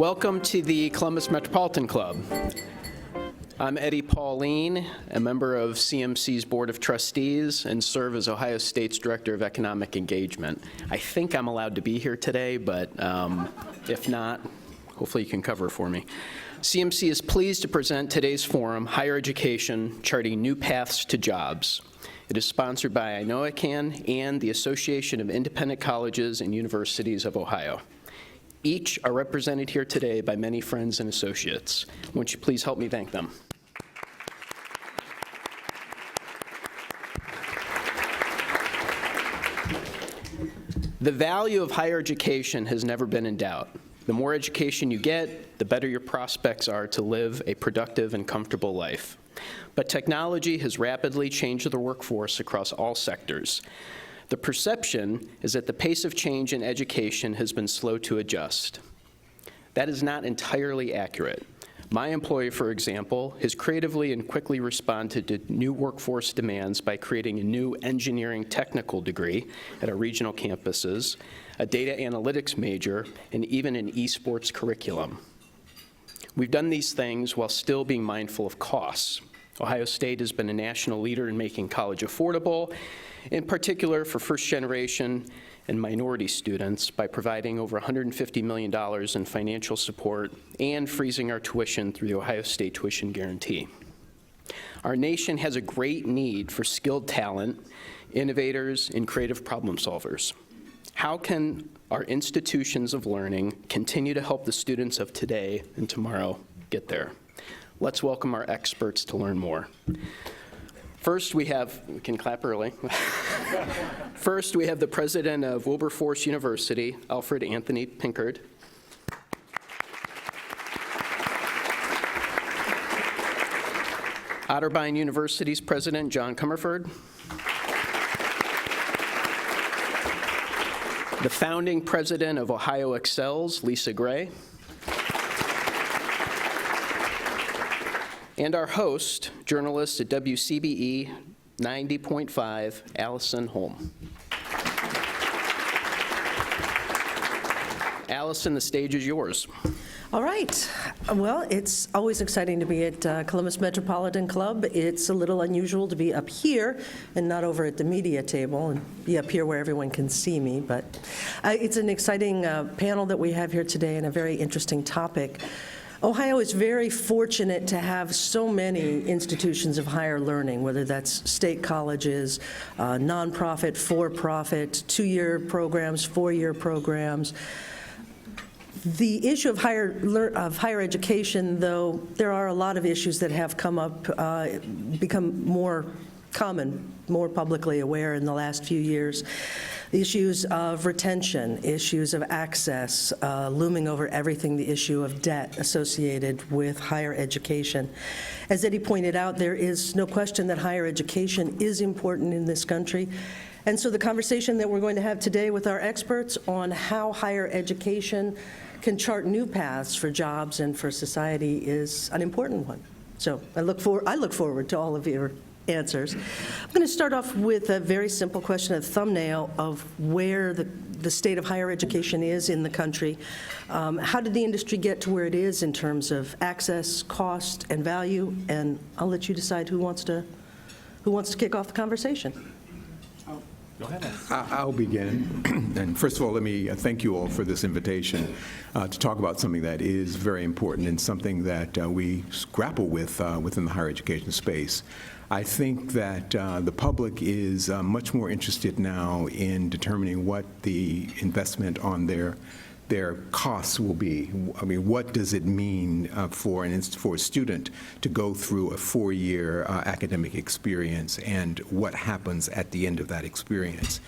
Welcome to the Columbus Metropolitan Club. I'm Eddie Pauline, a member of CMC's Board of Trustees, and serve as Ohio State's Director of Economic Engagement. I think I'm allowed to be here today, but if not, hopefully you can cover for me. CMC is pleased to present today's forum, Higher Education, Charting New Paths to Jobs. It is sponsored by INOACAN and the Association of Independent Colleges and Universities of Ohio. Each are represented here today by many friends and associates. Won't you please help me thank them? The value of higher education has never been in doubt. The more education you get, the better your prospects are to live a productive and comfortable life. But technology has rapidly changed the workforce across all sectors. The perception is that the pace of change in education has been slow to adjust. That is not entirely accurate. My employer, for example, has creatively and quickly responded to new workforce demands by creating a new engineering technical degree at our regional campuses, a data analytics major, and even an esports curriculum. We've done these things while still being mindful of costs. Ohio State has been a national leader in making college affordable, in particular for first-generation and minority students, by providing over $150 million in financial support and freezing our tuition through the Ohio State Tuition Guarantee. Our nation has a great need for skilled talent, innovators, and creative problem solvers. How can our institutions of learning continue to help the students of today and tomorrow get there? Let's welcome our experts to learn more. First, we can clap early. First, we have the president of Wilberforce University, Alfred Anthony Pinkard. Otterbein University's president, John Comerford. The founding president of Ohio Excels, Lisa Gray. And our host, journalist at WCBE 90.5, Allison Holm. Allison, the stage is yours. All right. Well, it's always exciting to be at Columbus Metropolitan Club. It's a little unusual to be up here and not over at the media table and be up here where everyone can see me. But it's an exciting panel that we have here today and a very interesting topic. Ohio is very fortunate to have so many institutions of higher learning, whether that's state colleges, nonprofit, for-profit, 2-year programs, 4-year programs. The issue of higher education, though, there are a lot of issues that have come up, become more common, more publicly aware in the last few years. The issues of retention, issues of access, looming over everything, the issue of debt associated with higher education. As Eddie pointed out, there is no question that higher education is important in this country. And so the conversation that we're going to have today with our experts on how higher education can chart new paths for jobs and for society is an important one. So I look forward to all of your answers. I'm going to start off with a very simple question, a thumbnail of where the state of higher education is in the country. How did the industry get to where it is in terms of access, cost, and value? And I'll let you decide who wants to kick off the conversation. Go ahead. I'll begin. And first of all, let me thank you all for this invitation to talk about something that is very important and something that we grapple with within the higher education space. I think that the public is much more interested now in determining what the investment on their costs will be. I mean, what does it mean for a student to go through a 4-year academic experience, and what happens at the end of that experience?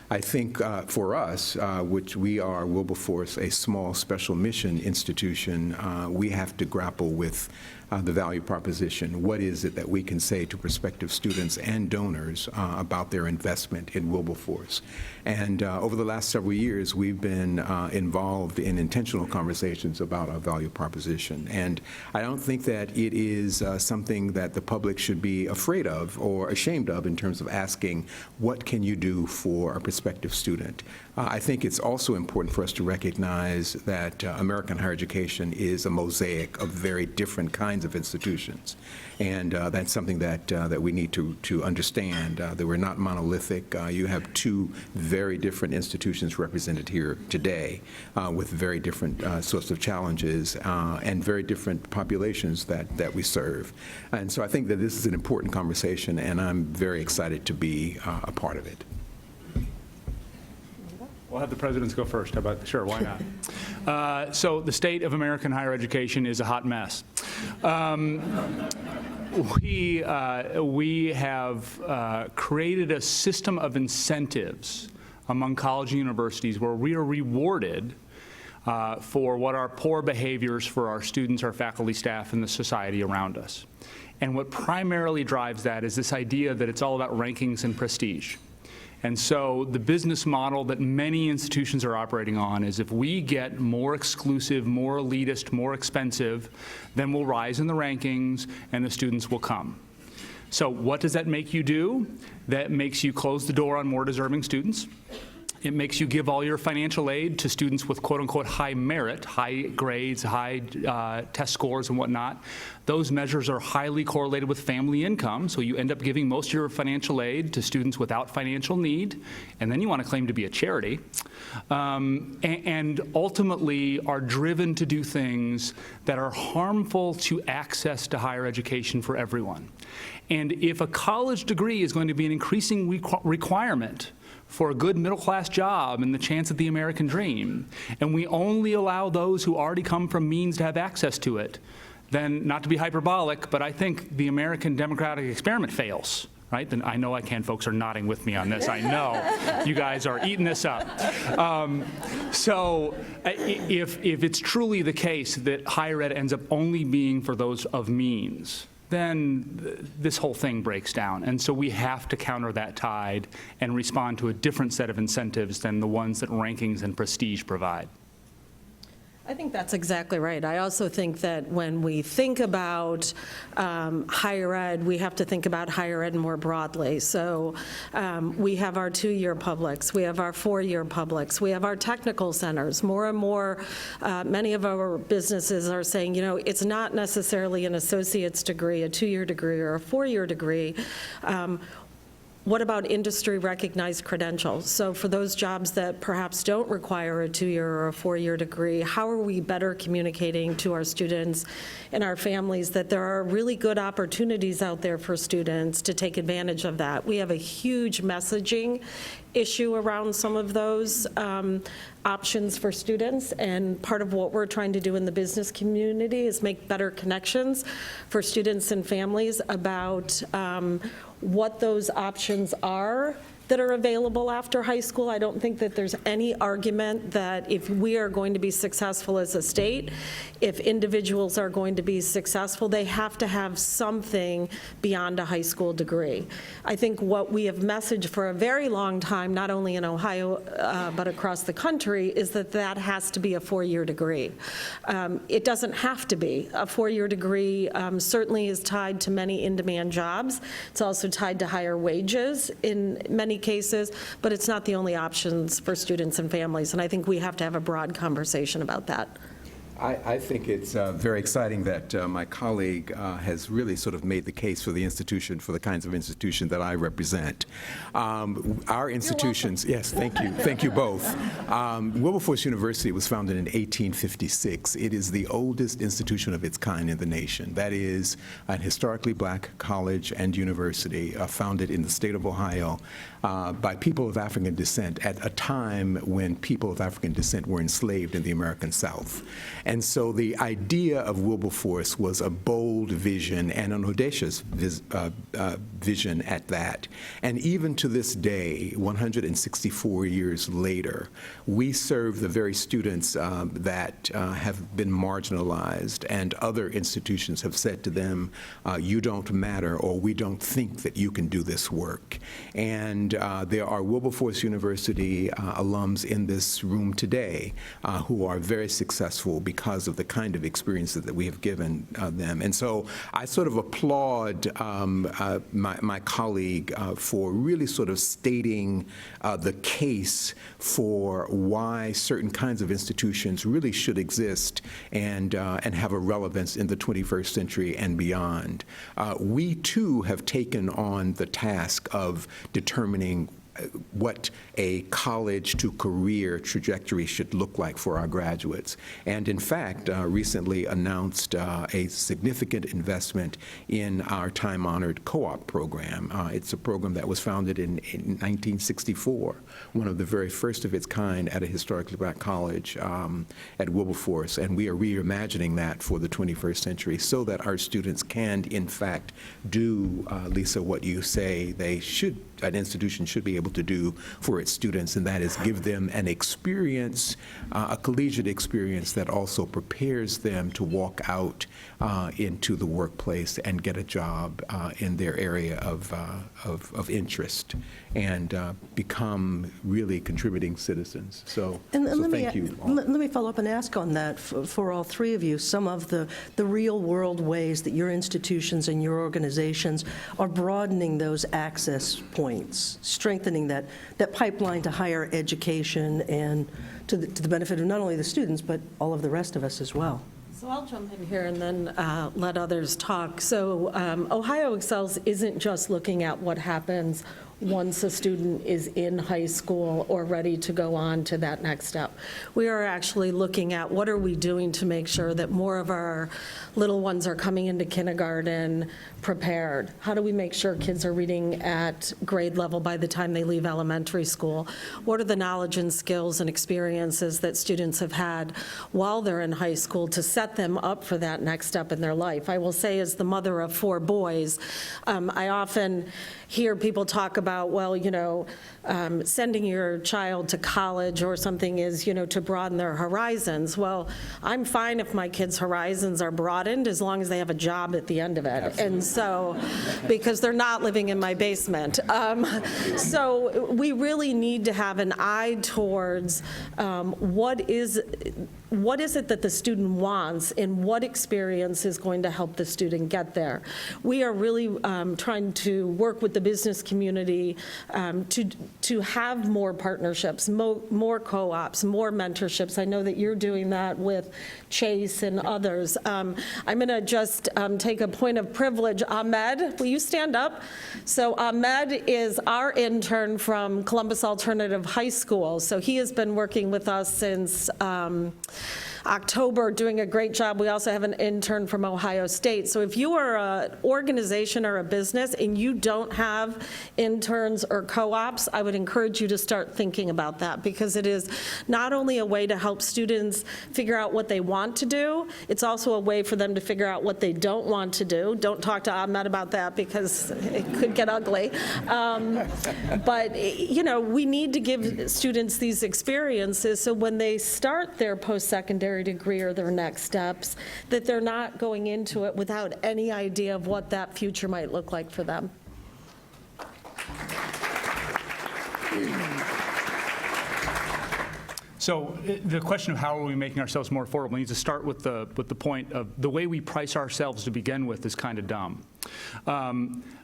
I think for us, which we are Wilberforce, a small special mission institution, we have to grapple with the value proposition. What is it that we can say to prospective students and donors about their investment in Wilberforce? And over the last several years, we've been involved in intentional conversations about our value proposition. And I don't think that it is something that the public should be afraid of or ashamed of in terms of asking, what can you do for a prospective student? I think it's also important for us to recognize that American higher education is a mosaic of very different kinds of institutions. And that's something that we need to understand, that we're not monolithic. You have two very different institutions represented here today with very different sorts of challenges and very different populations that we serve. And so I think that this is an important conversation, and I'm very excited to be a part of it. We'll have the presidents go first. How about, sure, why not? So the state of American higher education is a hot mess. We have created a system of incentives among college and universities where we are rewarded for what are poor behaviors for our students, our faculty, staff, and the society around us. And what primarily drives that is this idea that it's all about rankings and prestige. And so the business model that many institutions are operating on is if we get more exclusive, more elitist, more expensive, then we'll rise in the rankings and the students will come. So what does that make you do? That makes you close the door on more deserving students. It makes you give all your financial aid to students with quote-unquote high merit, high grades, high test scores and whatnot. Those measures are highly correlated with family income, so you end up giving most of your financial aid to students without financial need, and then you want to claim to be a charity, and ultimately are driven to do things that are harmful to access to higher education for everyone. And if a college degree is going to be an increasing requirement for a good middle-class job and the chance at the American dream, and we only allow those who already come from means to have access to it, then, not to be hyperbolic, but I think the American democratic experiment fails, right? Then I know I can, folks are nodding with me on this. I know you guys are eating this up. So if it's truly the case that higher ed ends up only being for those of means, then this whole thing breaks down. And so we have to counter that tide and respond to a different set of incentives than the ones that rankings and prestige provide. I think that's exactly right. I also think that when we think about higher ed, we have to think about higher ed more broadly. So we have our 2-year publics, we have our 4-year publics, we have our technical centers. More and more, many of our businesses are saying, you know, it's not necessarily an associate's degree, a 2-year degree, or a 4-year degree. What about industry-recognized credentials? So for those jobs that perhaps don't require a 2-year or a 4-year degree, how are we better communicating to our students and our families that there are really good opportunities out there for students to take advantage of that? We have a huge messaging issue around some of those options for students, and part of what we're trying to do in the business community is make better connections for students and families about what those options are that are available after high school. I don't think that there's any argument that if we are going to be successful as a state, if individuals are going to be successful, they have to have something beyond a high school degree. I think what we have messaged for a very long time, not only in Ohio, but across the country, is that that has to be a 4-year degree. It doesn't have to be. A 4-year degree certainly is tied to many in-demand jobs. It's also tied to higher wages in many cases, but it's not the only options for students and families, and I think we have to have a broad conversation about that. I think it's very exciting that my colleague has really sort of made the case for the institution, for the kinds of institution that I represent. Our institutions, yes, thank you both. Wilberforce University was founded in 1856. It is the oldest institution of its kind in the nation. That is an historically black college and university founded in the state of Ohio by people of African descent at a time when people of African descent were enslaved in the American South. And so the idea of Wilberforce was a bold vision and an audacious vision at that. And even to this day, 164 years later, we serve the very students that have been marginalized, and other institutions have said to them, you don't matter, or we don't think that you can do this work. And there are Wilberforce University alums in this room today who are very successful because of the kind of experiences that we have given them. And so I sort of applaud my colleague for really sort of stating the case for why certain kinds of institutions really should exist and have a relevance in the 21st century and beyond. We too have taken on the task of determining what a college to career trajectory should look like for our graduates. And in fact, recently announced a significant investment in our time-honored co-op program. It's a program that was founded in 1964, one of the very first of its kind at a historically black college at Wilberforce. And we are reimagining that for the 21st century so that our students can, in fact, do, Lisa, what you say they should, an institution should be able to do for its students, and that is give them an experience, a collegiate experience that also prepares them to walk out into the workplace and get a job in their area of interest and become really contributing citizens. So thank you all. Let me follow up and ask on that for all three of you, some of the real world ways that your institutions and your organizations are broadening those access points, strengthening that pipeline to higher education and to the benefit of not only the students, but all of the rest of us as well. So I'll jump in here and then let others talk. So Ohio Excels isn't just looking at what happens once a student is in high school or ready to go on to that next step. We are actually looking at what are we doing to make sure that more of our little ones are coming into kindergarten prepared. How do we make sure kids are reading at grade level by the time they leave elementary school? What are the knowledge and skills and experiences that students have had while they're in high school to set them up for that next step in their life? I will say, as the mother of 4 boys, I often hear people talk about, well, sending your child to college or something is, to broaden their horizons. Well, I'm fine if my kids' horizons are broadened as long as they have a job at the end of it. Absolutely. And so, because they're not living in my basement. So we really need to have an eye towards what is it that the student wants and what experience is going to help the student get there. We are really trying to work with the business community to have more partnerships, more co-ops, more mentorships. I know that you're doing that with Chase and others. I'm going to just take a point of privilege. Ahmed, will you stand up? So Ahmed is our intern from Columbus Alternative High School. So he has been working with us since October, doing a great job. We also have an intern from Ohio State. So if you are an organization or a business and you don't have interns or co-ops, I would encourage you to start thinking about that, because it is not only a way to help students figure out what they want to do, it's also a way for them to figure out what they don't want to do. Don't talk to Ahmed about that because it could get ugly. But, we need to give students these experiences so when they start their post-secondary degree or their next steps, that they're not going into it without any idea of what that future might look like for them. So the question of how are we making ourselves more affordable needs to start with the point of the way we price ourselves to begin with is kind of dumb.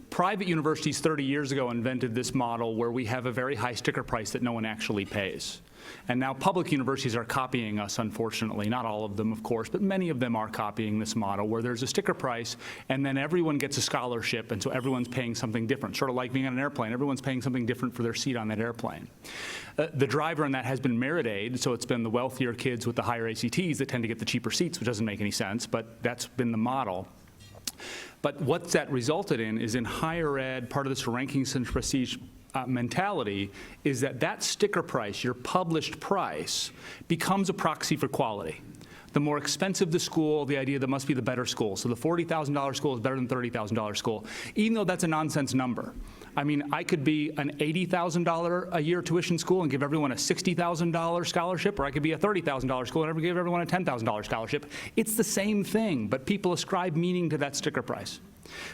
Private universities 30 years ago invented this model where we have a very high sticker price that no one actually pays. And now public universities are copying us, unfortunately. Not all of them, of course, but many of them are copying this model where there's a sticker price and then everyone gets a scholarship, and so everyone's paying something different, sort of like being on an airplane. Everyone's paying something different for their seat on that airplane. The driver in that has been merit aid, so it's been the wealthier kids with the higher ACTs that tend to get the cheaper seats, which doesn't make any sense, but that's been the model. But what that resulted in is in higher ed, part of this rankings and prestige mentality is that sticker price, your published price, becomes a proxy for quality. the more expensive the school, the idea that must be the better school. So the $40,000 school is better than $30,000 school, even though that's a nonsense number. I mean, I could be an $80,000 a year tuition school and give everyone a $60,000 scholarship, or I could be a $30,000 school and give everyone a $10,000 scholarship. It's the same thing, but people ascribe meaning to that sticker price.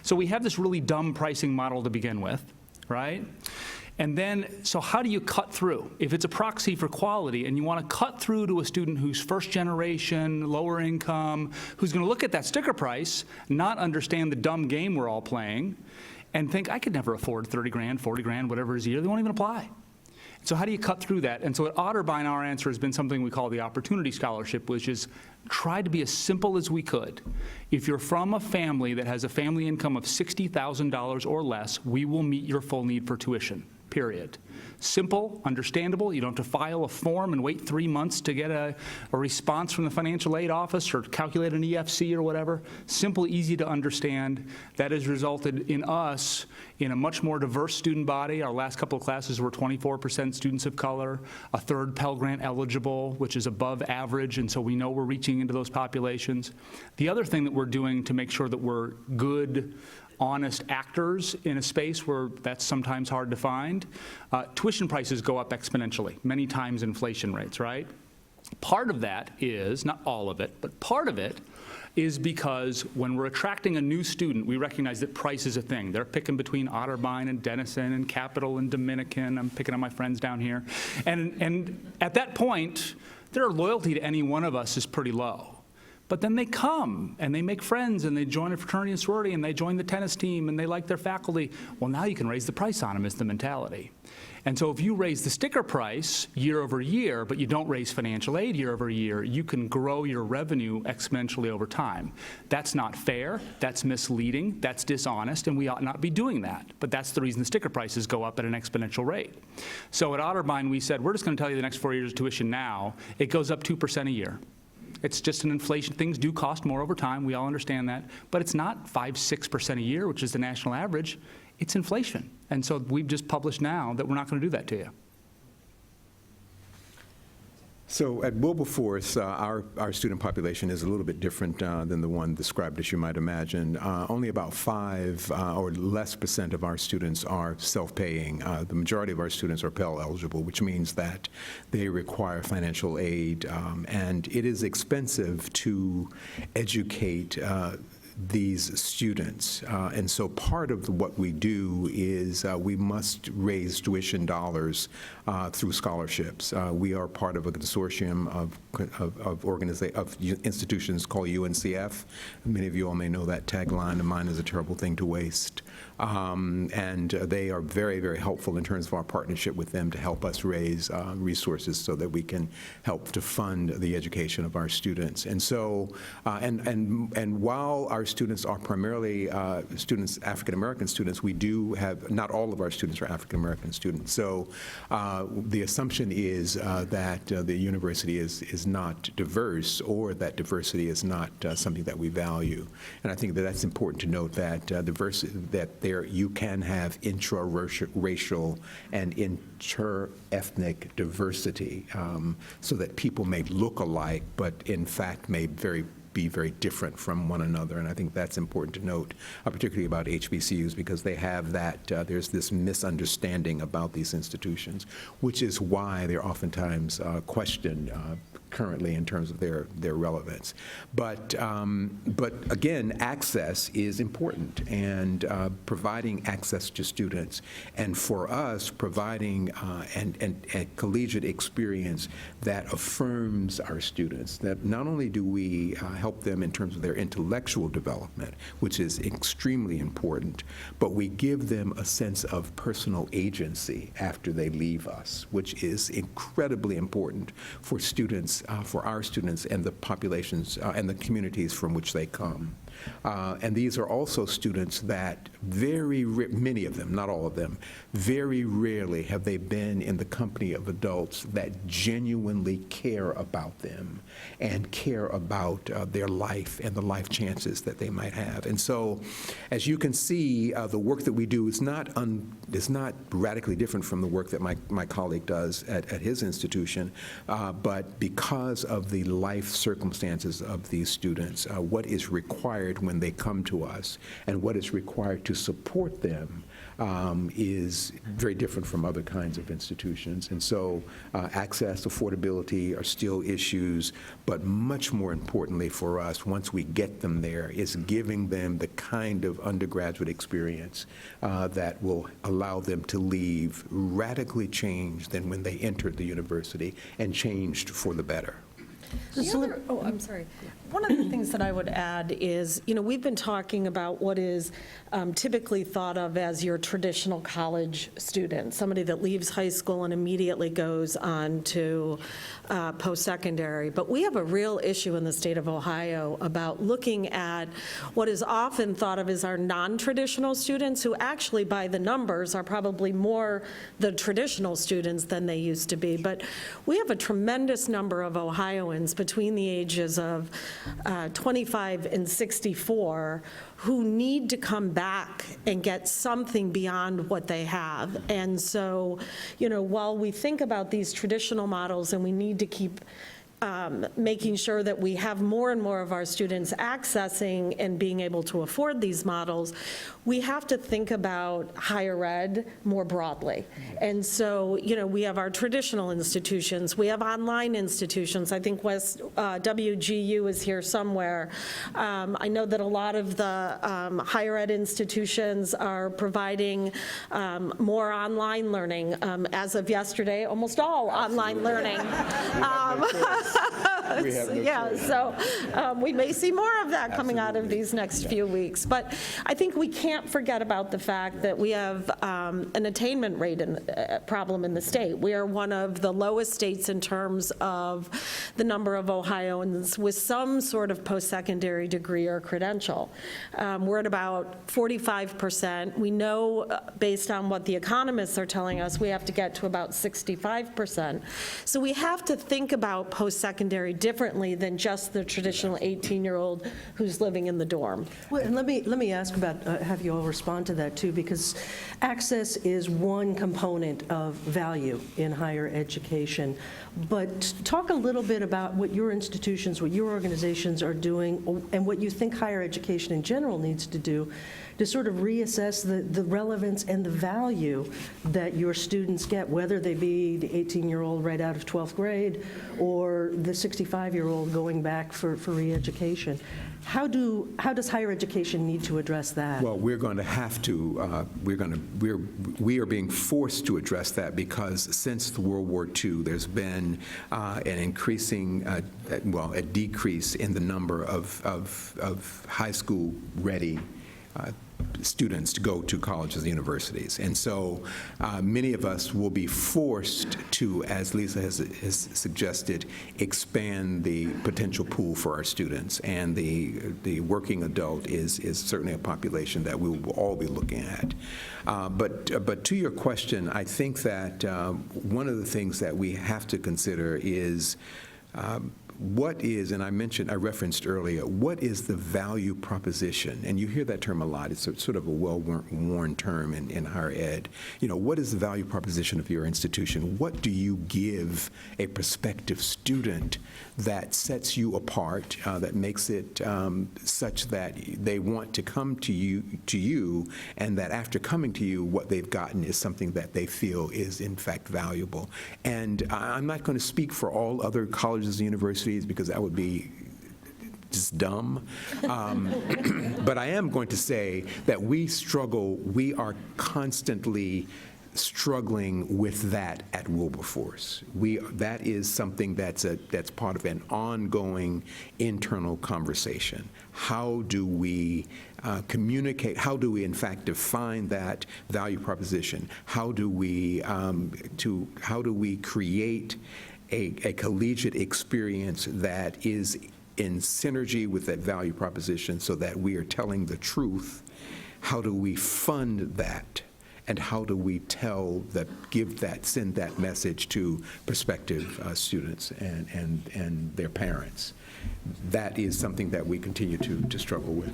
So we have this really dumb pricing model to begin with, right? And then, so how do you cut through? If it's a proxy for quality and you want to cut through to a student who's first generation, lower income, who's going to look at that sticker price, not understand the dumb game we're all playing, and think, I could never afford 30 grand, 40 grand, whatever it is a year, they won't even apply. So how do you cut through that? And so at Otterbein, our answer has been something we call the Opportunity Scholarship, which is try to be as simple as we could. If you're from a family that has a family income of $60,000 or less, we will meet your full need for tuition, period. Simple, understandable. You don't have to file a form and wait 3 months to get a response from the financial aid office or calculate an EFC or whatever. Simple, easy to understand. That has resulted in us in a much more diverse student body. Our last couple of classes were 24% students of color, a third Pell Grant eligible, which is above average, and so we know we're reaching into those populations. The other thing that we're doing to make sure that we're good, honest actors in a space where that's sometimes hard to find, tuition prices go up exponentially, many times inflation rates, right? Part of that is, not all of it, but part of it is because when we're attracting a new student, we recognize that price is a thing. They're picking between Otterbein and Denison and Capital and Dominican. I'm picking on my friends down here. And at that point, their loyalty to any one of us is pretty low. But then they come, and they make friends, and they join a fraternity and sorority, and they join the tennis team, and they like their faculty. Well, now you can raise the price on them is the mentality. And so if you raise the sticker price year over year, but you don't raise financial aid year over year, you can grow your revenue exponentially over time. That's not fair, that's misleading, that's dishonest, and we ought not be doing that. But that's the reason the sticker prices go up at an exponential rate. So at Otterbein, we said, we're just going to tell you the next 4 years of tuition now. It goes up 2% a year. It's just an inflation. Things do cost more over time. We all understand that. But it's not 5, 6% a year, which is the national average. It's inflation. And so we've just published now that we're not going to do that to you. So at Wilberforce, our student population is a little bit different than the one described, as you might imagine. Only about 5 or less % of our students are self-paying. The majority of our students are Pell eligible, which means that they require financial aid. And it is expensive to educate these students. And so part of what we do is we must raise tuition dollars through scholarships. We are part of a consortium of institutions called UNCF. Many of you all may know that tagline, "Mine is a terrible thing to waste." And they are very, very helpful in terms of our partnership with them to help us raise resources so that we can help to fund the education of our students. And so, and while our students are primarily students, African-American students, we do have, not all of our students are African-American students. So the assumption is that the university is not diverse, or that diversity is not something that we value. And I think that that's important to note, that diversity, that there you can have intra-racial and inter-ethnic diversity, so that people may look alike, but in fact may be very different from one another. And I think that's important to note, particularly about HBCUs, because they have that, there's this misunderstanding about these institutions, which is why they're oftentimes questioned currently in terms of their relevance. But again, access is important, and providing access to students, and for us, providing a collegiate experience that affirms our students, that not only do we help them in terms of their intellectual development, which is extremely important, but we give them a sense of personal agency after they leave us, which is incredibly important for students, for our students and the populations and the communities from which they come. And these are also students that many of them, not all of them, very rarely have they been in the company of adults that genuinely care about them and care about their life and the life chances that they might have. And so, as you can see, the work that we do is not radically different from the work that my colleague does at his institution, but because of the life circumstances of these students, what is required when they come to us and what is required to support them is very different from other kinds of institutions. And so access, affordability are still issues, but much more importantly for us, once we get them there, is giving them the kind of undergraduate experience that will allow them to leave radically changed than when they entered the university, and changed for the better. I'm sorry. One of the things that I would add is, we've been talking about what is typically thought of as your traditional college student, somebody that leaves high school and immediately goes on to post-secondary. But we have a real issue in the state of Ohio about looking at what is often thought of as our non-traditional students, who actually, by the numbers, are probably more the traditional students than they used to be. But we have a tremendous number of Ohioans between the ages of 25 and 64 who need to come back and get something beyond what they have. And so, while we think about these traditional models and we need to keep making sure that we have more and more of our students accessing and being able to afford these models, we have to think about higher ed more broadly. And so, we have our traditional institutions, we have online institutions. I think WGU is here somewhere. I know that a lot of the higher ed institutions are providing more online learning. As of yesterday, almost all online learning. So we may see more of that coming out of these next few weeks. But I think we can't forget about the fact that we have an attainment rate problem in the state. We are one of the lowest states in terms of the number of Ohioans with some sort of post-secondary degree or credential. We're at about 45%. We know, based on what the economists are telling us, we have to get to about 65%. So we have to think about post-secondary differently than just the traditional 18-year-old who's living in the dorm. Well, and let me ask about, have you all respond to that too, because access is one component of value in higher education. But talk a little bit about what your institutions, what your organizations are doing, and what you think higher education in general needs to do to sort of reassess the relevance and the value that your students get, whether they be the 18-year-old right out of 12th grade or the 65-year-old going back for re-education. How does higher education need to address that? Well, we're going to have to. We are being forced to address that, because since World War II, there's been an increasing, a decrease in the number of high school ready students to go to colleges and universities. And so many of us will be forced to, as Lisa has suggested, expand the potential pool for our students. And the working adult is certainly a population that we will all be looking at. But to your question, I think that one of the things that we have to consider is what is, and I referenced earlier, what is the value proposition? And you hear that term a lot. It's sort of a well-worn term in higher ed. What is the value proposition of your institution? What do you give a prospective student that sets you apart, that makes it such that they want to come to you, and that after coming to you, what they've gotten is something that they feel is in fact valuable? And I'm not going to speak for all other colleges and universities, because that would be just dumb. But I am going to say that we are constantly struggling with that at Wilberforce. That is something that's part of an ongoing internal conversation. How do we communicate? How do we, in fact, define that value proposition? How do we create a collegiate experience that is in synergy with that value proposition so that we are telling the truth, how do we fund that? And how do we send that message to prospective students and their parents? That is something that we continue to struggle with.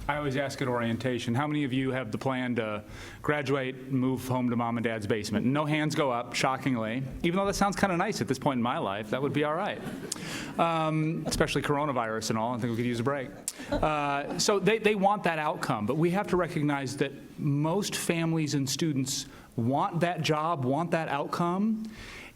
I always ask at orientation, how many of you have the plan to graduate and move home to mom and dad's basement? No hands go up, shockingly. Even though that sounds kind of nice at this point in my life, that would be all right. Especially coronavirus and all, I think we could use a break. So they want that outcome, but we have to recognize that most families and students want that job, want that outcome,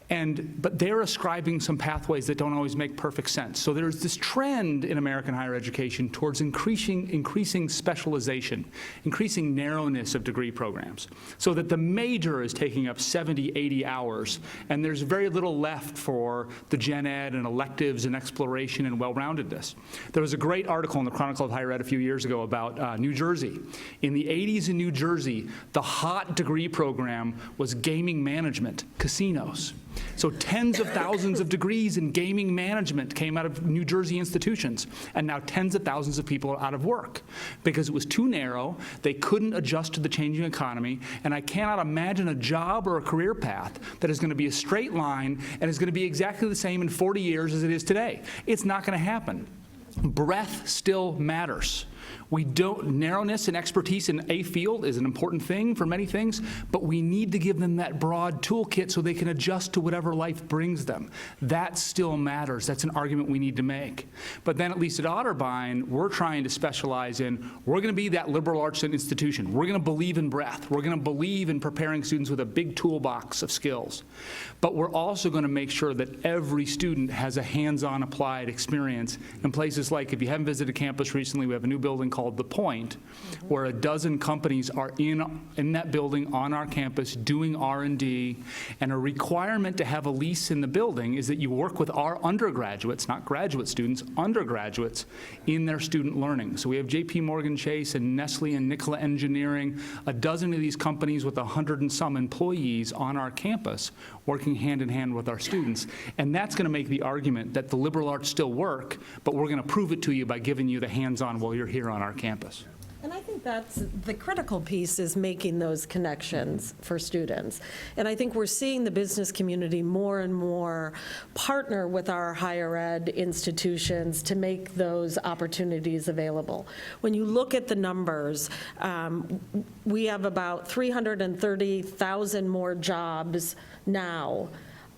but they're ascribing some pathways that don't always make perfect sense. So there's this trend in American higher education towards increasing specialization, increasing narrowness of degree programs, so that the major is taking up 70, 80 hours, and there's very little left for the gen ed and electives and exploration and well-roundedness. There was a great article in the Chronicle of Higher Ed a few years ago about New Jersey. In the 80s in New Jersey, the hot degree program was gaming management, casinos. So tens of thousands of degrees in gaming management came out of New Jersey institutions, and now tens of thousands of people are out of work because it was too narrow, they couldn't adjust to the changing economy, and I cannot imagine a job or a career path that is going to be a straight line and is going to be exactly the same in 40 years as it is today. It's not going to happen. Breadth still matters. Narrowness and expertise in a field is an important thing for many things, but we need to give them that broad toolkit so they can adjust to whatever life brings them. That still matters. That's an argument we need to make. But then at least at Otterbein, we're trying to specialize we're going to be that liberal arts institution. We're going to believe in breadth. We're going to believe in preparing students with a big toolbox of skills. But we're also going to make sure that every student has a hands-on applied experience in places like, if you haven't visited campus recently, we have a new building called The Point, where a dozen companies are in that building on our campus doing R&D, and a requirement to have a lease in the building is that you work with our undergraduates, not graduate students, undergraduates in their student learning. So we have JP Morgan Chase and Nestle and Nikola Engineering, a dozen of these companies with 100 and some employees on our campus working hand in hand with our students. And that's going to make the argument that the liberal arts still work, but we're going to prove it to you by giving you the hands-on while you're here on our campus. And I think that's the critical piece, is making those connections for students. And I think we're seeing the business community more and more partner with our higher ed institutions to make those opportunities available. When you look at the numbers, we have about 330,000 more jobs now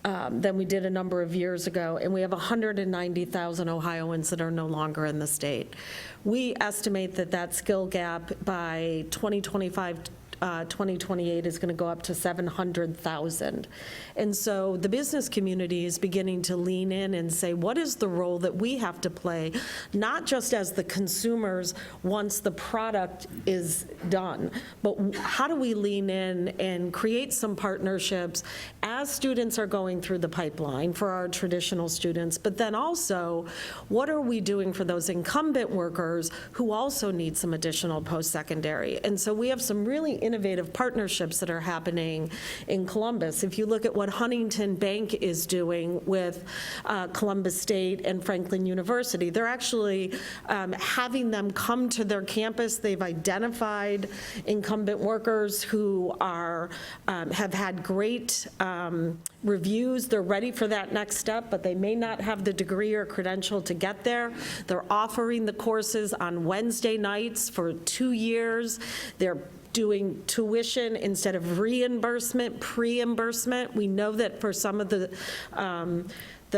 than we did a number of years ago, and we have 190,000 Ohioans that are no longer in the state. We estimate that skill gap by 2025 2028 is going to go up to 700,000. And so the business community is beginning to lean in and say, what is the role that we have to play, not just as the consumers once the product is done, but how do we lean in and create some partnerships as students are going through the pipeline for our traditional students, but then also, what are we doing for those incumbent workers who also need some additional post-secondary? And so we have some really innovative partnerships that are happening in Columbus. If you look at what Huntington Bank is doing with Columbus State and Franklin University, they're actually having them come to their campus. They've identified incumbent workers who have had great reviews. They're ready for that next step, but they may not have the degree or credential to get there. They're offering the courses on Wednesday nights for 2 years. They're doing tuition instead of reimbursement, pre-reimbursement. We know that for some of the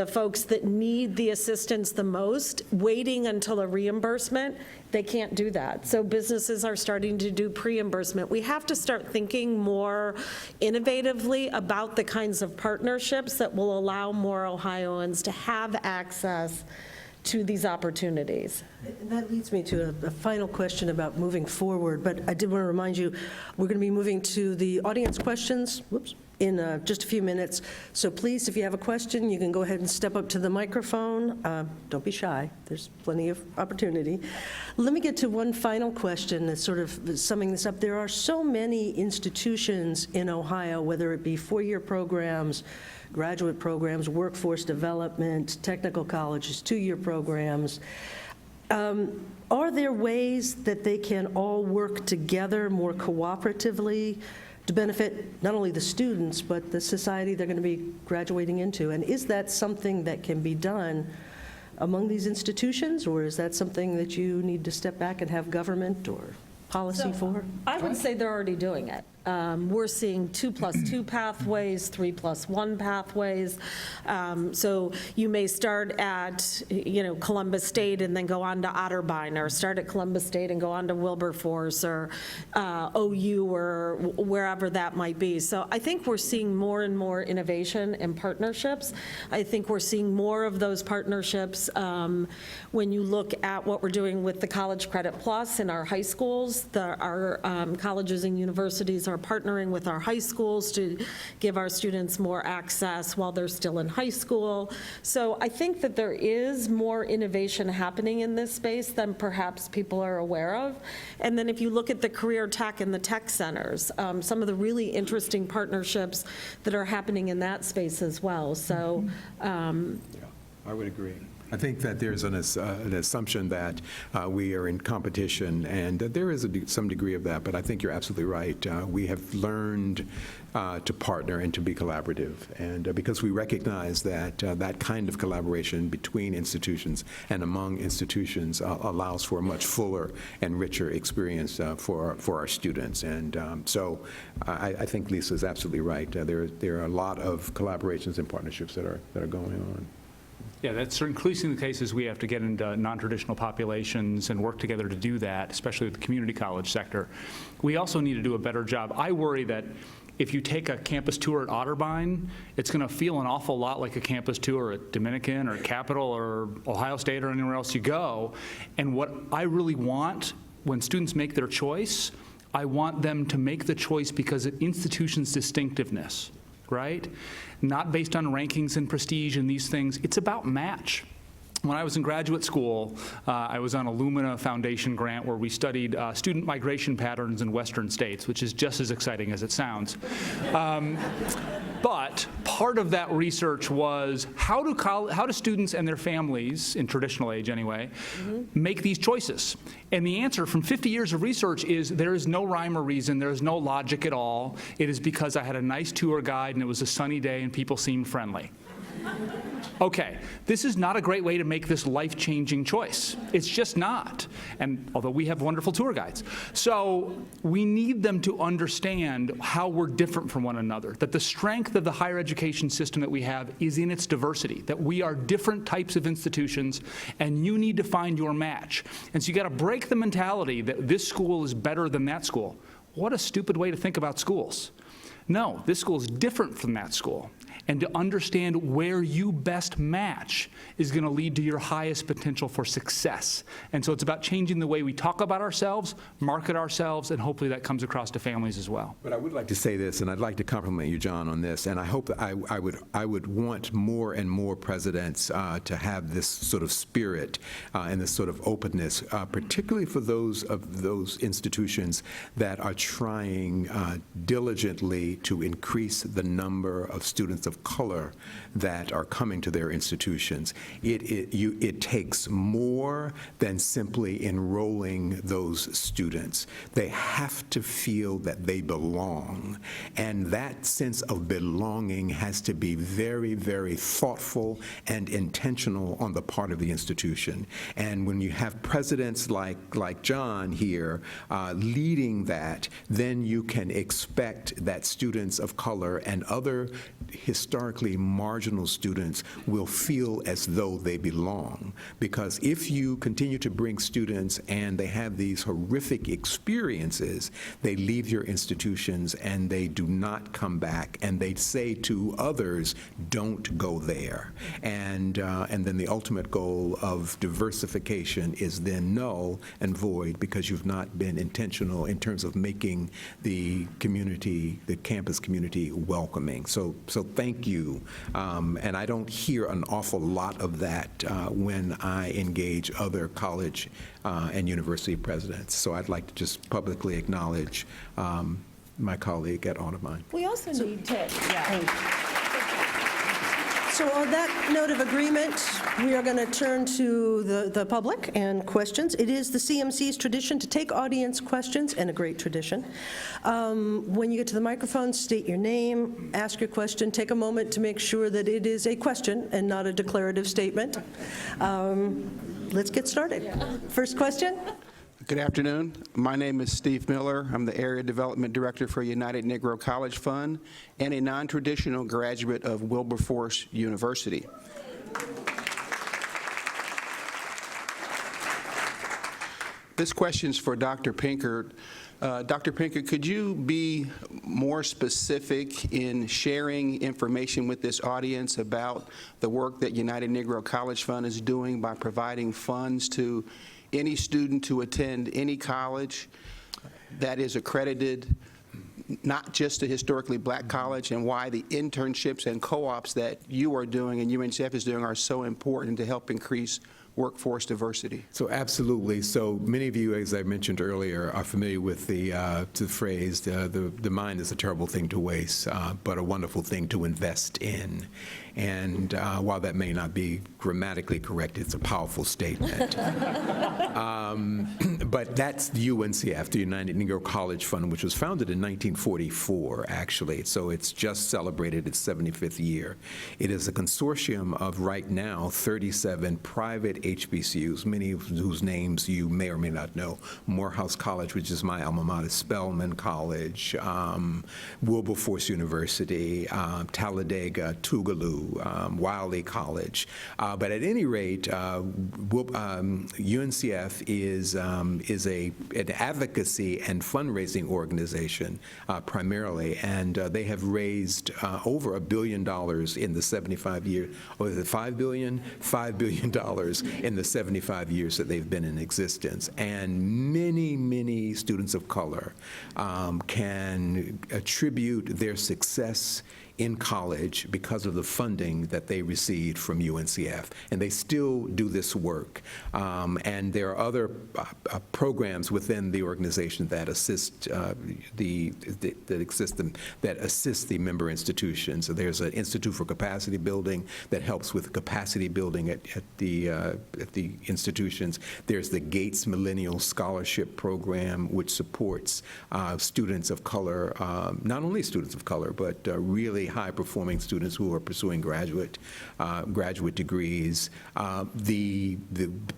folks that need the assistance the most, waiting until a reimbursement, they can't do that. So businesses are starting to do pre-reimbursement. We have to start thinking more innovatively about the kinds of partnerships that will allow more Ohioans to have access to these opportunities. And that leads me to a final question about moving forward, but I did want to remind you, we're going to be moving to the audience questions in just a few minutes. So please, if you have a question, you can go ahead and step up to the microphone. Don't be shy. There's plenty of opportunity. Let me get to one final question that's sort of summing this up. There are so many institutions in Ohio, whether it be four-year programs, graduate programs, workforce development, technical colleges, two-year programs. Are there ways that they can all work together more cooperatively to benefit not only the students, but the society they're going to be graduating into? And is that something that can be done among these institutions, or is that something that you need to step back and have government or policy for? I would say they're already doing it. We're seeing 2+2 pathways, 3+1 pathways. So you may start at, Columbus State and then go on to Otterbein, or start at Columbus State and go on to Wilberforce or OU or wherever that might be. So I think we're seeing more and more innovation and partnerships. I think we're seeing more of those partnerships when you look at what we're doing with the College Credit Plus in our high schools. Our colleges and universities are partnering with our high schools to give our students more access while they're still in high school. So I think that there is more innovation happening in this space than perhaps people are aware of. And then if you look at the career tech and the tech centers, some of the really interesting partnerships that are happening in that space as well. So I would agree. I think that there's an assumption that we are in competition, and that there is some degree of that, but I think you're absolutely right. We have learned to partner and to be collaborative, and because we recognize that that kind of collaboration between institutions and among institutions allows for a much fuller and richer experience for our students. And so I think Lisa's absolutely right. There are a lot of collaborations and partnerships that are going on. Yeah, that's increasingly the case as we have to get into non-traditional populations and work together to do that, especially with the community college sector. We also need to do a better job. I worry that if you take a campus tour at Otterbein, it's going to feel an awful lot like a campus tour at Dominican or Capital or Ohio State or anywhere else you go. And what I really want when students make their choice, I want them to make the choice because of institution's distinctiveness. Right? Not based on rankings and prestige and these things. It's about match. When I was in graduate school, I was on a Lumina Foundation grant where we studied student migration patterns in Western states, which is just as exciting as it sounds. But part of that research was how do students and their families, in traditional age anyway, make these choices? And the answer from 50 years of research is there is no rhyme or reason, there is no logic at all. It is because I had a nice tour guide and it was a sunny day and people seemed friendly. Okay, this is not a great way to make this life-changing choice. It's just not. And although we have wonderful tour guides. So we need them to understand how we're different from one another, that the strength of the higher education system that we have is in its diversity, that we are different types of institutions, and you need to find your match. And so you got to break the mentality that this school is better than that school. What a stupid way to think about schools. No, this school is different from that school. And to understand where you best match is going to lead to your highest potential for success. And so it's about changing the way we talk about ourselves, market ourselves, and hopefully that comes across to families as well. But I would like to say this, and I'd like to compliment you, John, on this, and I hope that I would want more and more presidents to have this sort of spirit and this sort of openness, particularly for those institutions that are trying diligently to increase the number of students of color that are coming to their institutions. It takes more than simply enrolling those students. They have to feel that they belong, and that sense of belonging has to be very, very thoughtful and intentional on the part of the institution. And when you have presidents like John here leading that, then you can expect that students of color and other historically marginal students will feel as though they belong. Because if you continue to bring students and they have these horrific experiences, they leave your institutions and they do not come back, and they say to others, don't go there. And then the ultimate goal of diversification is then null and void because you've not been intentional in terms of making the community, the campus community welcoming. So thank you. And I don't hear an awful lot of that when I engage other college and university presidents. So I'd like to just publicly acknowledge my colleague at Audubon. We also need to, So on that note of agreement, we are going to turn to the public and questions. It is the CMC's tradition to take audience questions, and a great tradition. When you get to the microphone, state your name, ask your question, take a moment to make sure that it is a question and not a declarative statement. Let's get started. First question? Good afternoon. My name is Steve Miller. I'm the Area Development Director for United Negro College Fund and a non-traditional graduate of Wilberforce University. This question is for Dr. Pinkert. Dr. Pinkert, could you be more specific in sharing information with this audience about the work that United Negro College Fund is doing by providing funds to any student to attend any college that is accredited, not just a historically black college, and why the internships and co-ops that you are doing and UNCF is doing are so important to help increase workforce diversity? So absolutely. So many of you, as I mentioned earlier, are familiar with the phrase, the mind is a terrible thing to waste, but a wonderful thing to invest in. And while that may not be grammatically correct, it's a powerful statement. But that's the UNCF, the United Negro College Fund, which was founded in 1944, actually. So it's just celebrated its 75th year. It is a consortium of, right now, 37 private HBCUs, many of whose names you may or may not know. Morehouse College, which is my alma mater, Spelman College, Wilberforce University, Talladega, Tougaloo, Wiley College. But at any rate, UNCF is an advocacy and fundraising organization primarily, and they have raised over $1 billion in the 75 years, or is it $5 billion? $5 billion in the 75 years that they've been in existence. And many, many students of color can attribute their success in college because of the funding that they received from UNCF, and they still do this work. And there are other programs within the organization that assist that assist the member institutions. So there's an Institute for Capacity Building that helps with capacity building at the institutions. There's the Gates Millennial Scholarship Program, which supports students of color, not only students of color, but really high-performing students who are pursuing graduate degrees.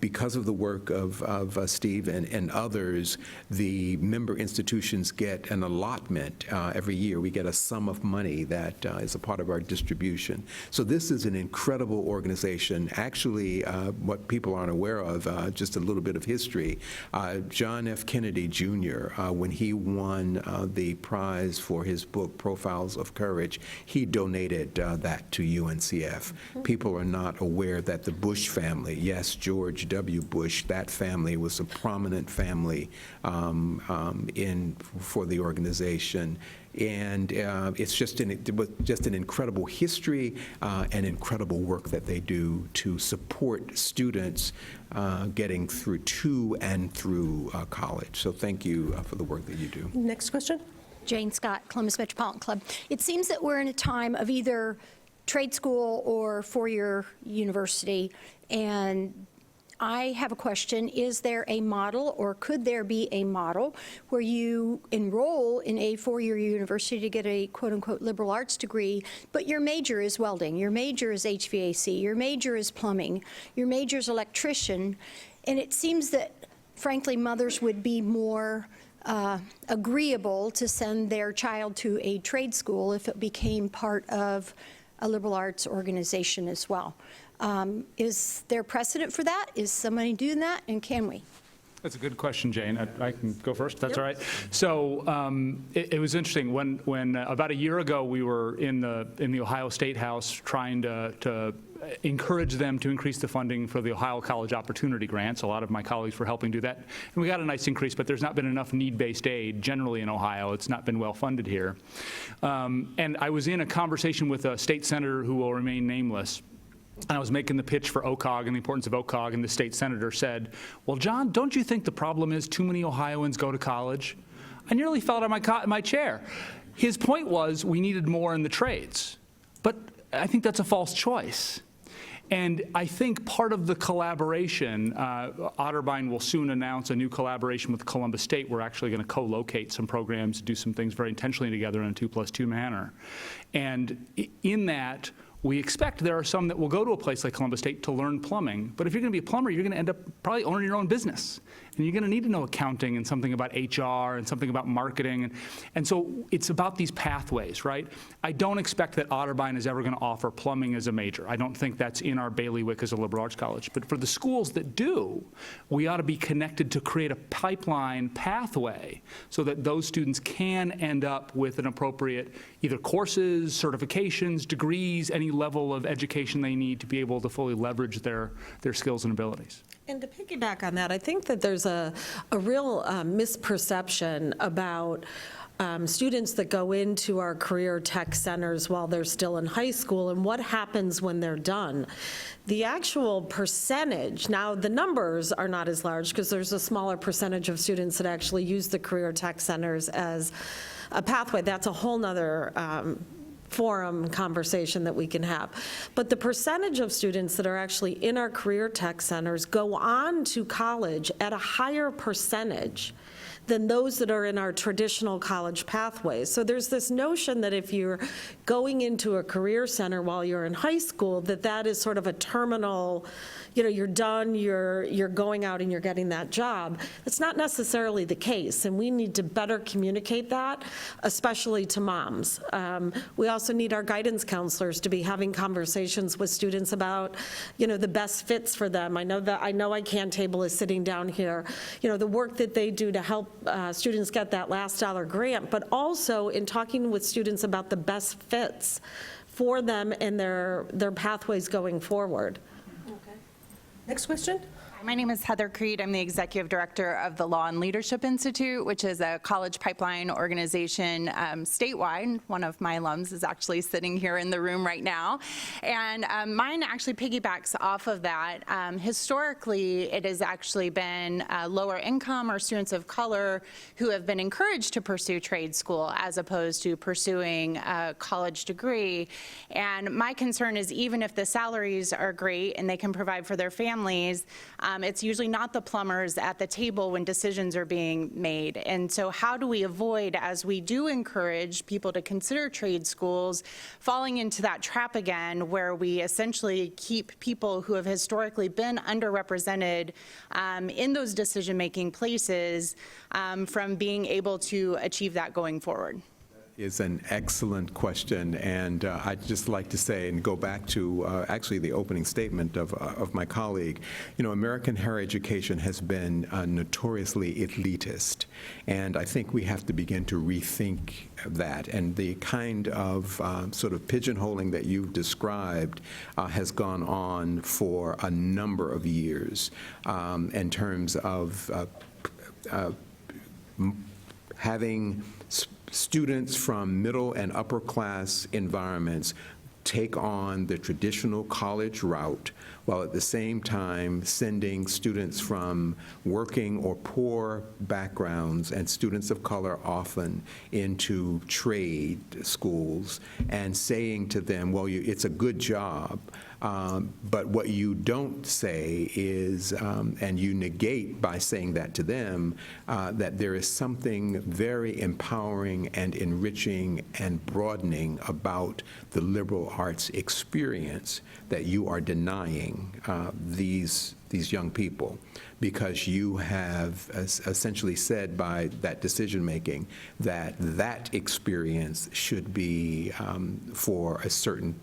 Because of the work of Steve and others, the member institutions get an allotment every year. We get a sum of money that is a part of our distribution. So this is an incredible organization. Actually, what people aren't aware of, just a little bit of history, John F. Kennedy Jr., when he won the prize for his book, Profiles of Courage, he donated that to UNCF. People are not aware that the Bush family, yes, George W. Bush, that family was a prominent family for the organization. And it's just an incredible history and incredible work that they do to support students getting through to and through college. So thank you for the work that you do. Next question. Jane Scott, Columbus Metropolitan Club. It seems that we're in a time of either trade school or four-year university, and I have a question. Is there a model, or could there be a model, where you enroll in a four-year university to get a quote-unquote liberal arts degree, but your major is welding, your major is HVAC, your major is plumbing, your major is electrician, and it seems that, frankly, mothers would be more agreeable to send their child to a trade school if it became part of a liberal arts organization as well. Is there precedent for that? Is somebody doing that, and can we? That's a good question, Jane. I can go first, if that's all right. So it was interesting. When about a year ago, we were in the Ohio State House trying to encouraged them to increase the funding for the Ohio College Opportunity Grants. A lot of my colleagues were helping do that. And we got a nice increase, but there's not been enough need-based aid generally in Ohio. It's not been well funded here. And I was in a conversation with a state senator who will remain nameless. And I was making the pitch for OCOG and the importance of OCOG, and the state senator said, well, John, don't you think the problem is too many Ohioans go to college? I nearly fell out of my chair. His point was we needed more in the trades. But I think that's a false choice. And I think part of the collaboration, Otterbein will soon announce a new collaboration with Columbus State. We're actually going to co-locate some programs, do some things very intentionally together in a 2+2 manner. And in that, we expect there are some that will go to a place like Columbus State to learn plumbing. But if you're going to be a plumber, you're going to end up probably owning your own business. And you're going to need to know accounting and something about HR and something about marketing. And so it's about these pathways, right? I don't expect that Otterbein is ever going to offer plumbing as a major. I don't think that's in our bailiwick as a liberal arts college. But for the schools that do, we ought to be connected to create a pipeline pathway so that those students can end up with an appropriate either courses, certifications, degrees, any level of education they need to be able to fully leverage their skills and abilities. And to piggyback on that, I think that there's a real misperception about students that go into our career tech centers while they're still in high school and what happens when they're done. The actual percentage, now the numbers are not as large because there's a smaller percentage of students that actually use the career tech centers as a pathway. That's a whole nother forum conversation that we can have. But the percentage of students that are actually in our career tech centers go on to college at a higher percentage than those that are in our traditional college pathways. So there's this notion that if you're going into a career center while you're in high school, that is sort of a terminal, you're done, you're going out and you're getting that job. That's not necessarily the case, and we need to better communicate that, especially to moms. We also need our guidance counselors to be having conversations with students about, the best fits for them. I know iCan Table is sitting down here, the work that they do to help students get that last dollar grant, but also in talking with students about the best fits for them and their pathways going forward. Next question. My name is Heather Creed. I'm the executive director of the Law and Leadership Institute, which is a college pipeline organization statewide. One of my alums is actually sitting here in the room right now. And mine actually piggybacks off of that. Historically, it has actually been lower income or students of color who have been encouraged to pursue trade school as opposed to pursuing a college degree. And my concern is even if the salaries are great and they can provide for their families, it's usually not the plumbers at the table when decisions are being made. And so how do we avoid, as we do encourage people to consider trade schools, falling into that trap again where we essentially keep people who have historically been underrepresented in those decision-making places from being able to achieve that going forward? Is an excellent question, and I'd just like to say and go back to actually the opening statement of my colleague. American higher education has been notoriously elitist, and I think we have to begin to rethink that. And the kind of sort of pigeonholing that you've described has gone on for a number of years in terms of having students from middle and upper class environments take on the traditional college route while at the same time sending students from working or poor backgrounds and students of color often into trade schools and saying to them, well, it's a good job, but what you don't say is, and you negate by saying that to them, that there is something very empowering and enriching and broadening about the liberal arts experience that you are denying these young people, because you have essentially said by that decision-making that experience should be for a certain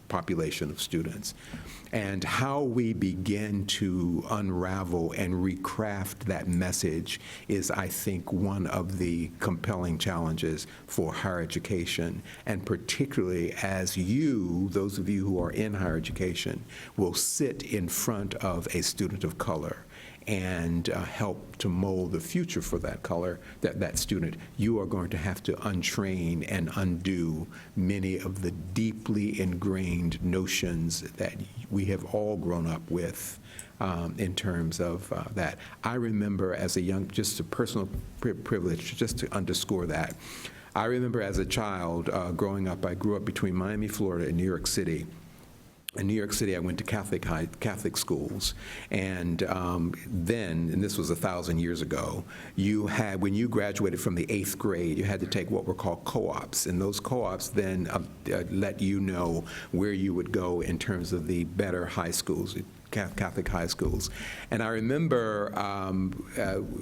population of students. And how we begin to unravel and recraft that message is, I think, one of the compelling challenges for higher education, and particularly as you, those of you who are in higher education, will sit in front of a student of color and help to mold the future for that student. You are going to have to untrain and undo many of the deeply ingrained notions that we have all grown up with in terms of that. I remember as a young, just a personal privilege, just to underscore that, I remember as a child growing up, I grew up between Miami, Florida, and New York City. In New York City, I went to Catholic schools, and then, and this was 1,000 years ago, you had, when you graduated from the 8th grade, you had to take what were called co-ops, and those co-ops then let you know where you would go in terms of the better high schools, Catholic high schools. And I remember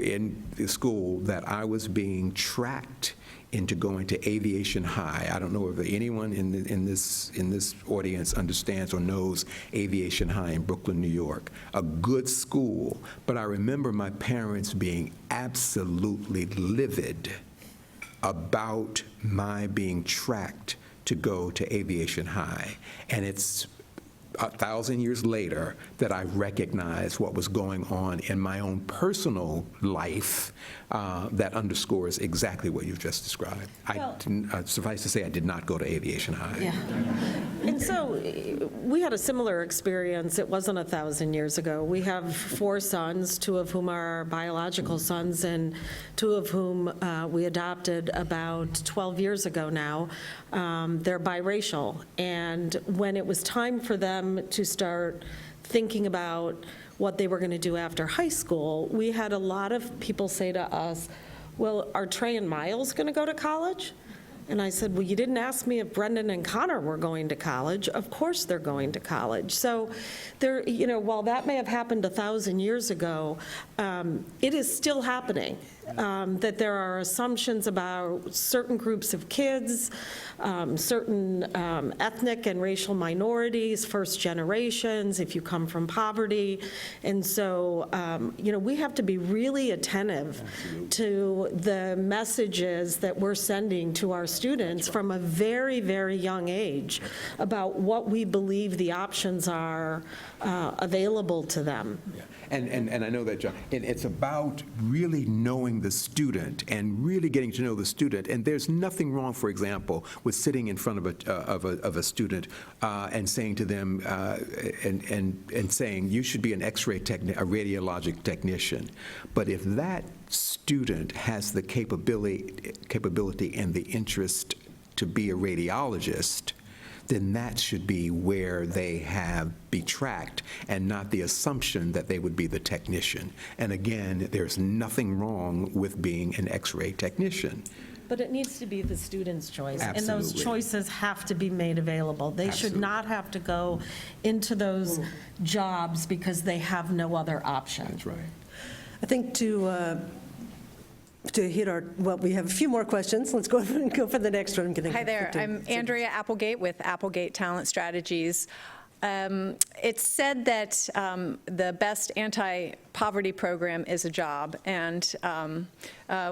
in the school that I was being tracked into going to Aviation High. I don't know if anyone in this audience understands or knows Aviation High in Brooklyn, New York. A good school, but I remember my parents being absolutely livid about my being tracked to go to Aviation High. And it's 1,000 years later that I recognize what was going on in my own personal life that underscores exactly what you've just described. Suffice to say, I did not go to Aviation High. Yeah. And so we had a similar experience. It wasn't 1,000 years ago. We have 4 sons, 2 of whom are our biological sons, and 2 of whom we adopted about 12 years ago now. They're biracial. And when it was time for them to start thinking about what they were going to do after high school, we had a lot of people say to us, well, are Trey and Miles going to go to college? And I said, well, you didn't ask me if Brendan and Connor were going to college. Of course they're going to college. So there, you know, while that may have happened 1,000 years ago, it is still happening. That there are assumptions about certain groups of kids, certain ethnic and racial minorities, first generations, if you come from poverty. And so, you know, we have to be really attentive to the messages that we're sending to our students from a very, very young age about what we believe the options are available to them. Yeah. And I know that, John, and it's about really knowing the student and really getting to know the student. And there's nothing wrong, for example, with sitting in front of a student and saying to them, and saying, you should be an X-ray a radiologic technician. But if that student has the capability and the interest to be a radiologist, then that should be where they be tracked, and not the assumption that they would be the technician. And again, there's nothing wrong with being an X-ray technician. But it needs to be the student's choice. Absolutely. And those choices have to be made available. They should not have to go into those jobs because they have no other option. That's right. I think to hit our, well, we have a few more questions. Let's go for the next one. Hi there, I'm Andrea Applegate with Applegate Talent Strategies. It's said that the best anti-poverty program is a job, and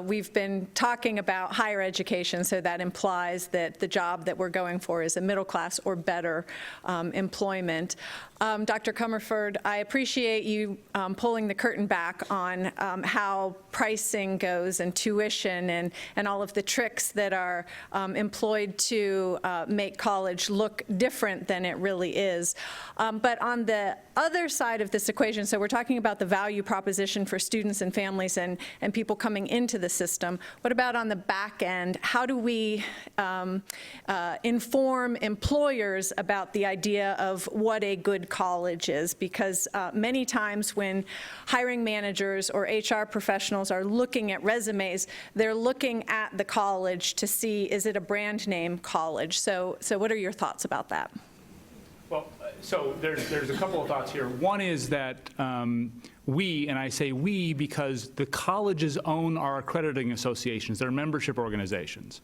we've been talking about higher education, so that implies that the job that we're going for is a middle class or better employment. Dr. Comerford, I appreciate you pulling the curtain back on how pricing goes and tuition and all of the tricks that are employed to make college look different than it really is. But on the other side of this equation, so we're talking about the value proposition for students and families and people coming into the system. What about on the back end? How do we inform employers about the idea of what a good college is? Because many times when hiring managers or HR professionals are looking at resumes, they're looking at the college to see, is it a brand name college? So what are your thoughts about that? Well, So there's a couple of thoughts here. One is that we, and I say we because the colleges own our accrediting associations, they're membership organizations.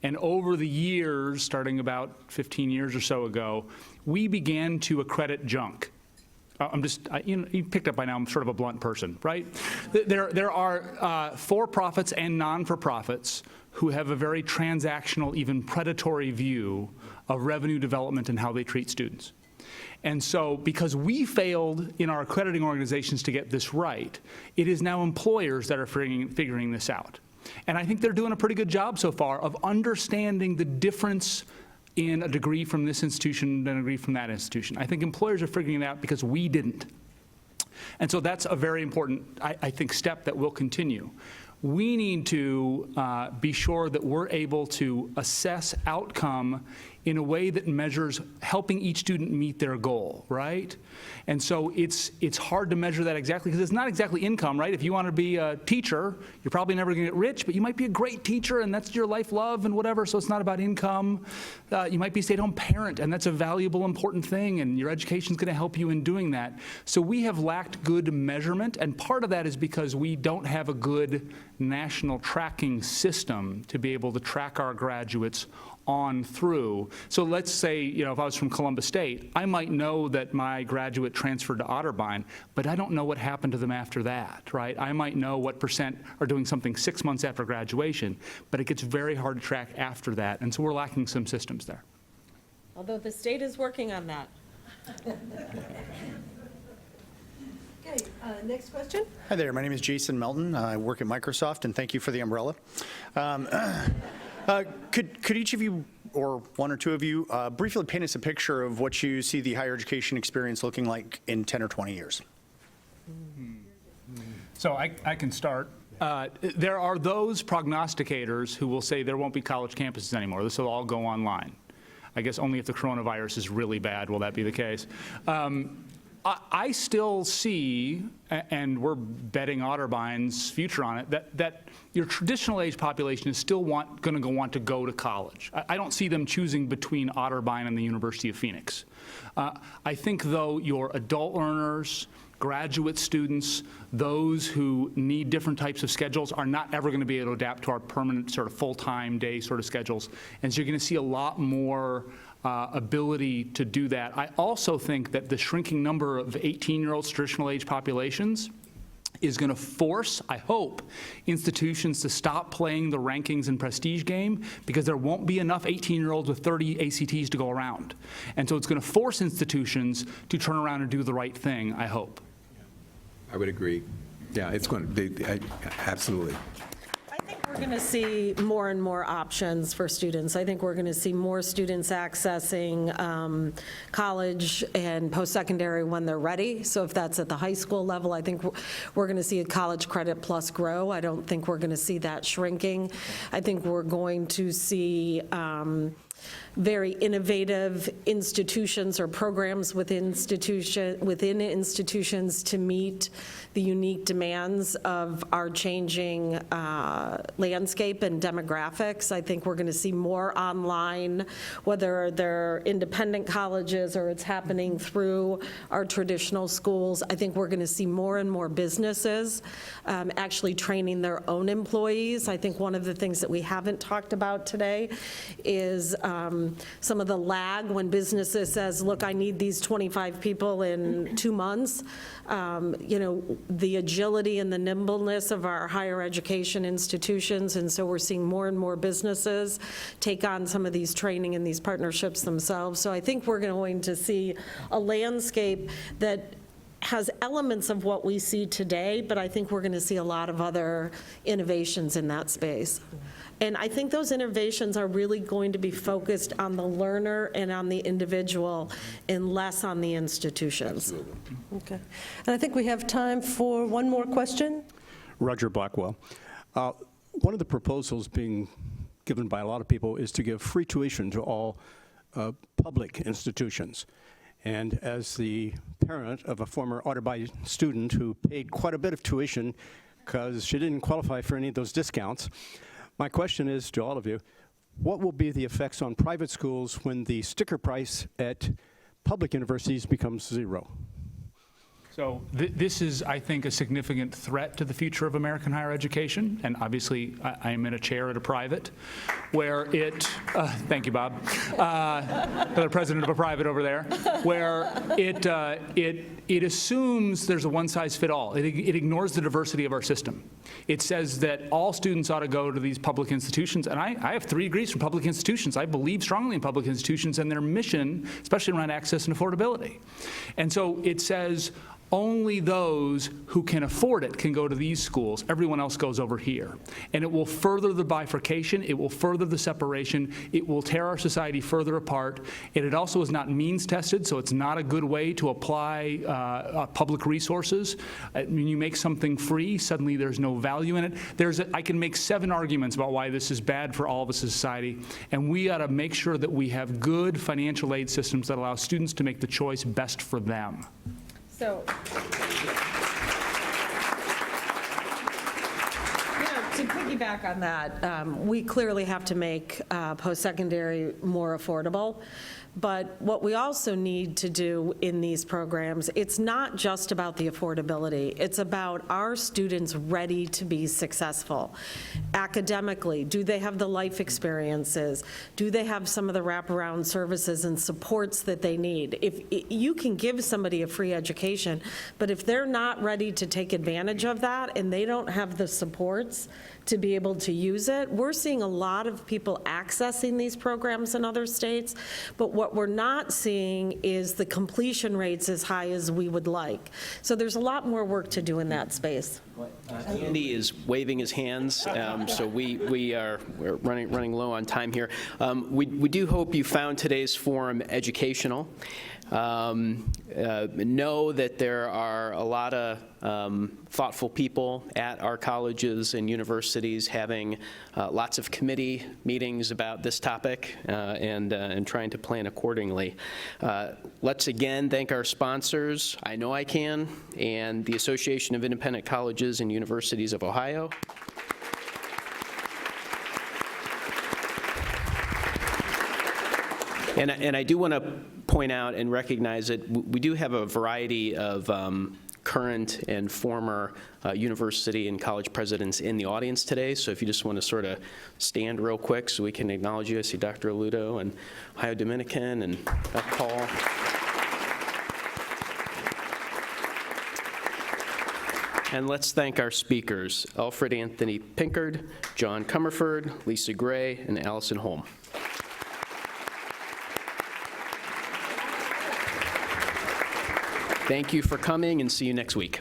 And over the years, starting about 15 years or so ago, we began to accredit junk. You picked up by now, I'm sort of a blunt person, right? There are for-profits and non-for-profits who have a very transactional, even predatory view of revenue development and how they treat students. And so because we failed in our accrediting organizations to get this right, it is now employers that are figuring this out. And I think they're doing a pretty good job so far of understanding the difference in a degree from this institution and a degree from that institution. I think employers are figuring it out because we didn't. And so that's a very important, I think, step that will continue. We need to be sure that we're able to assess outcome in a way that measures helping each student meet their goal, right? And so it's hard to measure that exactly because it's not exactly income, right? If you want to be a teacher, you're probably never going to get rich, but you might be a great teacher and that's your life love and whatever, so it's not about income. You might be a stay-at-home parent and that's a valuable, important thing and your education's going to help you in doing that. So we have lacked good measurement, and part of that is because we don't have a good national tracking system to be able to track our graduates on through. So let's say, if I was from Columbus State, I might know that my graduate transferred to Otterbein, but I don't know what happened to them after that, right? I might know what percent are doing something 6 months after graduation, but it gets very hard to track after that, and so we're lacking some systems there. Although the state is working on that. Okay, next question. Hi there, my name is Jason Melton. I work at Microsoft, and thank you for the umbrella. Could each of you, or one or two of you, briefly paint us a picture of what you see the higher education experience looking like in 10 or 20 years? So I can start. There are those prognosticators who will say there won't be college campuses anymore. This will all go online. I guess only if the coronavirus is really bad will that be the case. I still see, and we're betting Otterbein's future on it, that your traditional age population is still going to want to go to college. I don't see them choosing between Otterbein and the University of Phoenix. I think, though, your adult learners, graduate students, those who need different types of schedules are not ever going to be able to adapt to our permanent sort of full-time day sort of schedules. And so you're going to see a lot more ability to do that. I also think that the shrinking number of 18-year-olds, traditional age populations, is going to force, I hope, institutions to stop playing the rankings and prestige game because there won't be enough 18-year-olds with 30 ACTs to go around. And so it's going to force institutions to turn around and do the right thing, I hope. I would agree. Yeah, it's going to, absolutely. We're going to see more and more options for students. I think we're going to see more students accessing college and post-secondary when they're ready. So if that's at the high school level, I think we're going to see a college credit plus grow. I don't think we're going to see that shrinking. I think we're going to see very innovative institutions or programs within institutions to meet the unique demands of our changing landscape and demographics. I think we're going to see more online, whether they're independent colleges or it's happening through our traditional schools. I think we're going to see more and more businesses actually training their own employees. I think one of the things that we haven't talked about today is some of the lag when businesses says, look, I need these 25 people in 2 months. The agility and the nimbleness of our higher education institutions, and so we're seeing more and more businesses take on some of these training and these partnerships themselves. So I think we're going to see a landscape that has elements of what we see today, but I think we're going to see a lot of other innovations in that space. And I think those innovations are really going to be focused on the learner and on the individual and less on the institutions. Absolutely. Okay. And I think we have time for one more question. Roger Blackwell. One of the proposals being given by a lot of people is to give free tuition to all public institutions. And as the parent of a former Otterbein student who paid quite a bit of tuition because she didn't qualify for any of those discounts, my question is to all of you, what will be the effects on private schools when the sticker price at public universities becomes zero. So this is, I think, a significant threat to the future of American higher education. And obviously, I am in a chair at a private where it, thank you, Bob, the president of a private over there, where it assumes there's a one-size-fit-all. It ignores the diversity of our system. It says that all students ought to go to these public institutions. And I have 3 degrees from public institutions. I believe strongly in public institutions and their mission, especially around access and affordability. And so it says, only those who can afford it can go to these schools. Everyone else goes over here. And it will further the bifurcation. It will further the separation. It will tear our society further apart. And it also is not means tested, so it's not a good way to apply public resources. When you make something free, suddenly there's no value in it. I can make 7 arguments about why this is bad for all of us as a society. And we ought to make sure that we have good financial aid systems that allow students to make the choice best for them. So, to piggyback on that, we clearly have to make post-secondary more affordable. But what we also need to do in these programs, it's not just about the affordability. It's about our students ready to be successful. Academically, do they have the life experiences? Do they have some of the wraparound services and supports that they need? If you can give somebody a free education, but if they're not ready to take advantage of that and they don't have the supports to be able to use it, we're seeing a lot of people accessing these programs in other states, but what we're not seeing is the completion rates as high as we would like. So there's a lot more work to do in that space. Andy is waving his hands, so we're running low on time here. We do hope you found today's forum educational. Know that there are a lot of thoughtful people at our colleges and universities having lots of committee meetings about this topic and trying to plan accordingly. Let's again thank our sponsors, I Know I Can, and the Association of Independent Colleges and Universities of Ohio. And I do want to point out and recognize that we do have a variety of current and former university and college presidents in the audience today. So if you just want to sort of stand real quick so we can acknowledge you. I see Dr. Aludo and Ohio Dominican and Beth Paul. And let's thank our speakers, Alfred Anthony Pinkard, John Comerford, Lisa Gray, and Allison Holm. Thank you for coming, and see you next week.